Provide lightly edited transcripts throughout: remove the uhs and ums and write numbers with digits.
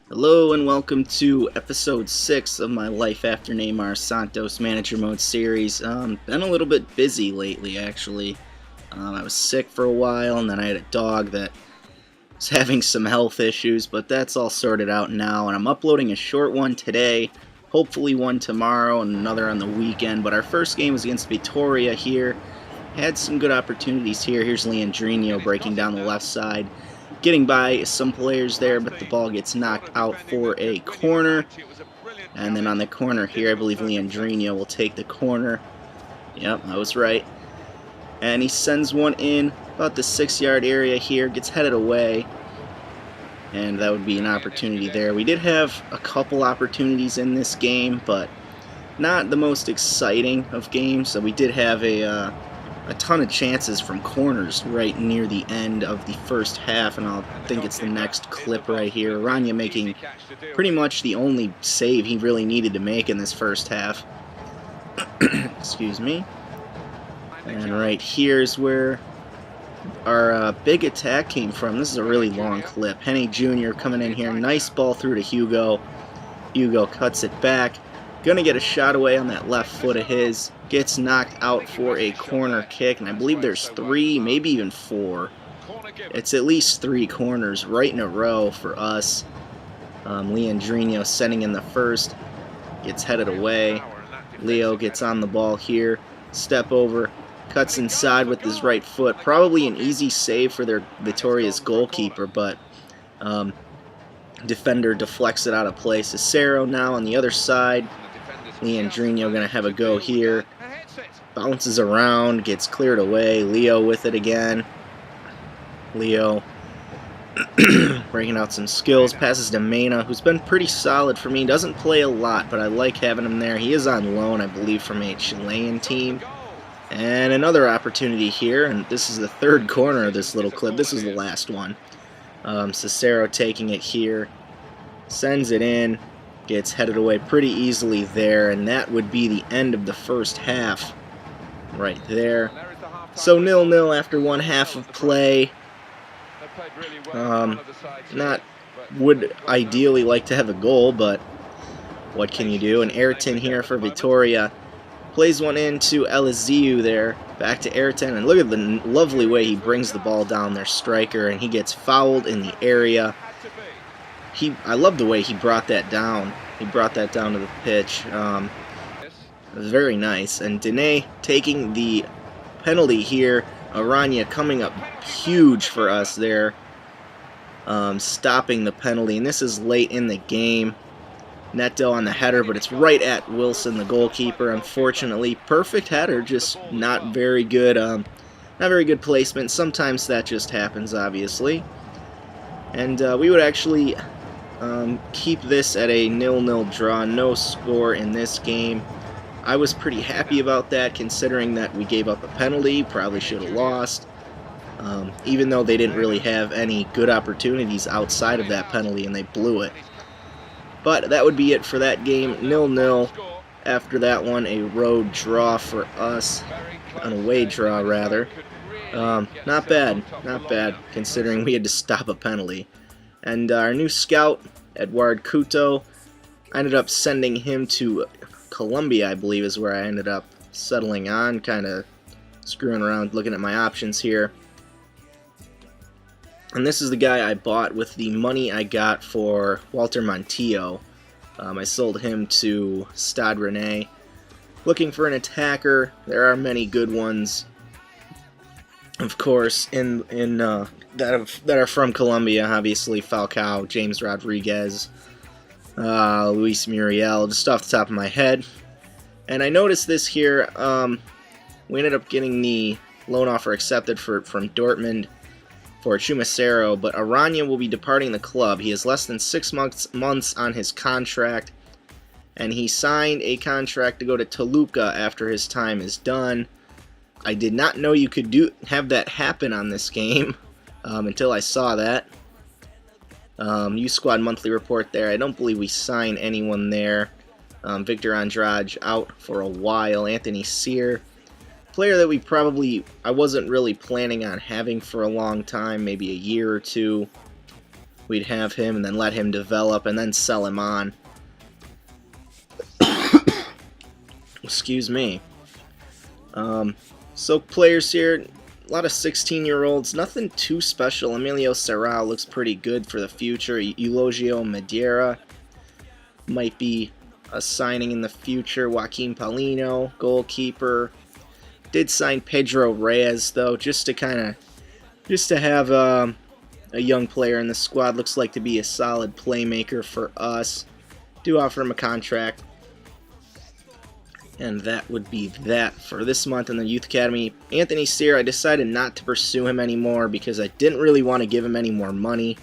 Hello and welcome to episode 6 of my Life After Neymar Santos Manager Mode series. Been a little bit busy lately actually. I was sick for a while and then I had a dog that was having some health issues, but that's all sorted out now, and I'm uploading a short one today, hopefully one tomorrow and another on the weekend. But our first game was against Vitoria here. Had some good opportunities here. Here's Leandrinho breaking down the left side, getting by some players there, but the ball gets knocked out for a corner. And then on the corner here, I believe Leandrinho will take the corner. Yep, I was right. And he sends one in about the 6-yard area here, gets headed away. And that would be an opportunity there. We did have a couple opportunities in this game, but not the most exciting of games. So we did have a ton of chances from corners right near the end of the first half, and I think it's the next clip right here. Rania making pretty much the only save he really needed to make in this first half. Excuse me. And right here's where our big attack came from. This is a really long clip. Henny Jr. coming in here. Nice ball through to Hugo. Hugo cuts it back. Gonna get a shot away on that left foot of his. Gets knocked out for a corner kick, and I believe there's 3, maybe even 4. It's at least 3 corners right in a row for us. Leandrinho sending in the first. Gets headed away. Leo gets on the ball here. Step over. Cuts inside with his right foot. Probably an easy save for their Vitoria's goalkeeper, but defender deflects it out of play. Cicero now on the other side. Leandrinho going to have a go here. Bounces around, gets cleared away. Leo with it again. Leo breaking out some skills. Passes to Mena, who's been pretty solid for me. Doesn't play a lot, but I like having him there. He is on loan, I believe, from a Chilean team. And another opportunity here, and this is the third corner of this little clip. This is the last one. Cicero taking it here. Sends it in. Gets headed away pretty easily there, and that would be the end of the first half right there. So 0-0 after one half of play. Would ideally like to have a goal, but what can you do? And Ayrton here for Vitoria plays one into Eliziu there. Back to Ayrton, and look at the lovely way he brings the ball down their striker, and he gets fouled in the area. I love the way he brought that down. He brought that down to the pitch. It was very nice. And Dene taking the penalty here. Aranya coming up huge for us there. Stopping the penalty. And this is late in the game. Neto on the header, but it's right at Wilson, the goalkeeper. Unfortunately, perfect header, just not very good. Not very good placement. Sometimes that just happens, obviously. And we would actually keep this at a 0-0 draw, no score in this game. I was pretty happy about that, considering that we gave up a penalty, probably should have lost, even though they didn't really have any good opportunities outside of that penalty and they blew it. But that would be it for that game, 0-0. After that one, a road draw for us, an away draw rather. Not bad, considering we had to stop a penalty. And our new scout, Eduard Couto, I ended up sending him to Colombia, I believe is where I ended up settling on, kind of screwing around, looking at my options here. And this is the guy I bought with the money I got for Walter Montillo. I sold him to Stade Rennais. Looking for an attacker. There are many good ones, of course, that are from Colombia. Obviously, Falcao, James Rodriguez, Luis Muriel, just off the top of my head. And I noticed this here. We ended up getting the loan offer accepted from Dortmund for Chumacero, but Aranya will be departing the club. He has less than 6 months on his contract, and he signed a contract to go to Toluca after his time is done. I did not know you could have that happen on this game until I saw that. U-Squad monthly report there. I don't believe we sign anyone there. Victor Andrade out for a while. Anthony Cyr, player that I wasn't really planning on having for a long time, maybe a year or two. we'd have him and then let him develop and then sell him on. Excuse me. So players here, a lot of 16-year-olds, nothing too special. Emilio Serral looks pretty good for the future. Eulogio Madeira might be a signing in the future. Joaquin Paulino, goalkeeper. Did sign Pedro Reyes though, just to have a young player in the squad. Looks like to be a solid playmaker for us. Do offer him a contract. And that would be that for this month in the Youth Academy. Anthony Sear, I decided not to pursue him anymore because I didn't really want to give him any more money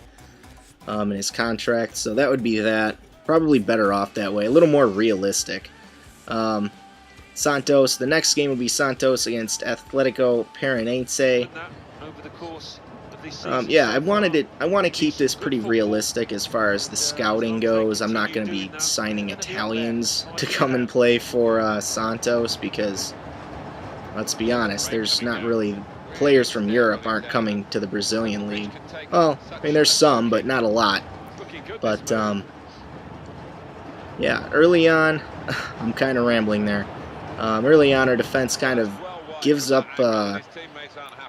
in his contract. So that would be that. Probably better off that way. A little more realistic. Santos, the next game will be Santos against Atletico Paranaense. Yeah, I want to keep this pretty realistic as far as the scouting goes. I'm not going to be signing Italians to come and play for Santos because, let's be honest, there's not really players from Europe aren't coming to the Brazilian league. Well, I mean, there's some, but not a lot. But yeah, early on, I'm kind of rambling there. Early on, our defense kind of gives up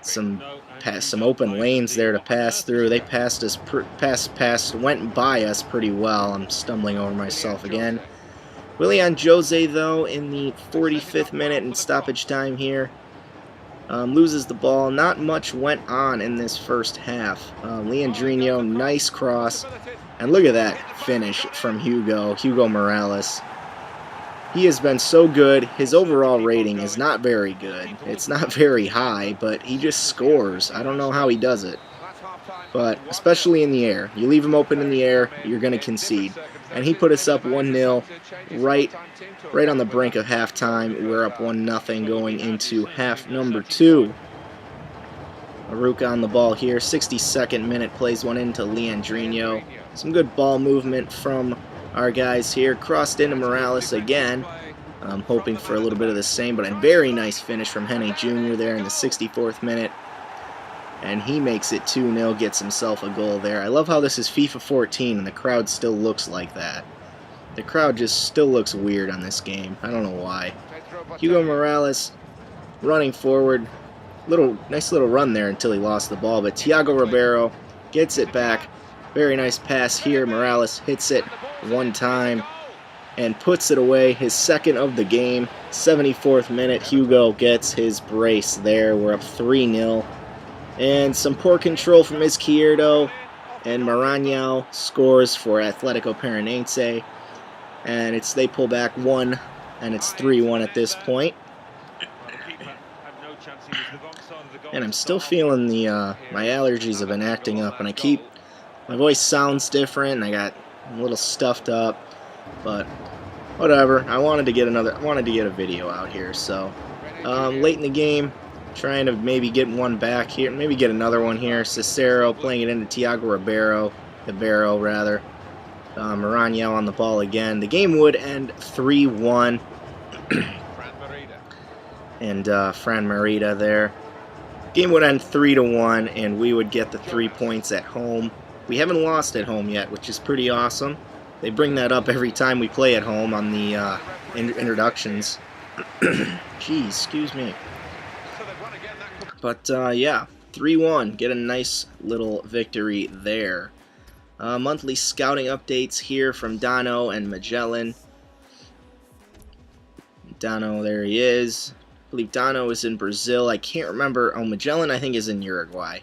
some open lanes there to pass through. They went by us pretty well. I'm stumbling over myself again. Willian Jose, though, in the 45th minute in stoppage time here, loses the ball. Not much went on in this first half. Leandrinho, nice cross. And look at that finish from Hugo Morales. He has been so good. His overall rating is not very good. It's not very high, but he just scores. I don't know how he does it. But especially in the air. You leave him open in the air, you're going to concede. And he put us up 1-0 right on the brink of halftime. We're up 1-0 going into half number 2. Aruca on the ball here. 62nd minute, plays one into Leandrinho. Some good ball movement from our guys here. Crossed into Morales again. I'm hoping for a little bit of the same, but a very nice finish from Henne Jr. there in the 64th minute. And he makes it 2-0, gets himself a goal there. I love how this is FIFA 14 and the crowd still looks like that. The crowd just still looks weird on this game. I don't know why. Hugo Morales running forward. Nice little run there until he lost the ball, but Thiago Ribeiro gets it back. Very nice pass here. Morales hits it one time and puts it away. His second of the game. 74th minute. Hugo gets his brace there. We're up 3-0. And some poor control from Izquierdo. And Maranhão scores for Atletico Paranaense. And they pull back one. And it's 3-1 at this point. And I'm still feeling my allergies have been acting up. And my voice sounds different, and I got a little stuffed up, but whatever. I wanted to get a video out here, so late in the game, trying to maybe get one back here, maybe get another one here. Cicero playing it into Thiago Ribeiro, Maranhão on the ball again. The game would end 3-1, and Fran Merida there. Game would end 3-1, and we would get the 3 points at home. We haven't lost at home yet, which is pretty awesome. They bring that up every time we play at home on the introductions. Jeez, excuse me. But yeah, 3-1. Get a nice little victory there. Monthly scouting updates here from Dano and Magellan. Dano, there he is. I believe Dano is in Brazil. I can't remember. Oh, Magellan, I think, is in Uruguay.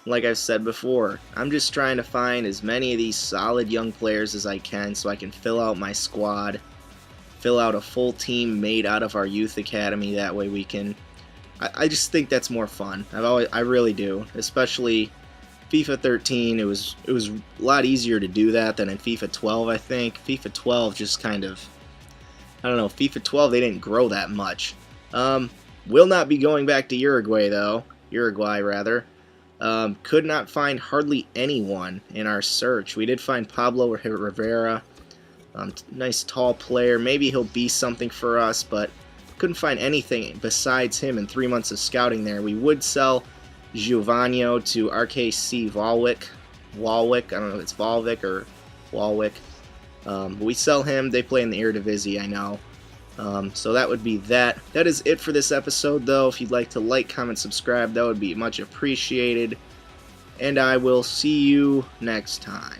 Like I've said before, I'm just trying to find as many of these solid young players as I can so I can fill out my squad, fill out a full team made out of our youth academy. That way we can... I just think that's more fun. I really do. Especially FIFA 13, it was a lot easier to do that than in FIFA 12, I think. FIFA 12 just kind of... I don't know, FIFA 12, they didn't grow that much. Will not be going back to Uruguay, though. Uruguay, rather. Could not find hardly anyone in our search. We did find Pablo Rivera. Nice tall player. Maybe he'll be something for us, but couldn't find anything besides him in 3 months of scouting there. We would sell Giovanni to RKC Valwick. Walwick. I don't know if it's Volvic or Walwick. We sell him. They play in the Eredivisie, I know. So that would be that. That is it for this episode, though. If you'd like to like, comment, subscribe, that would be much appreciated. And I will see you next time.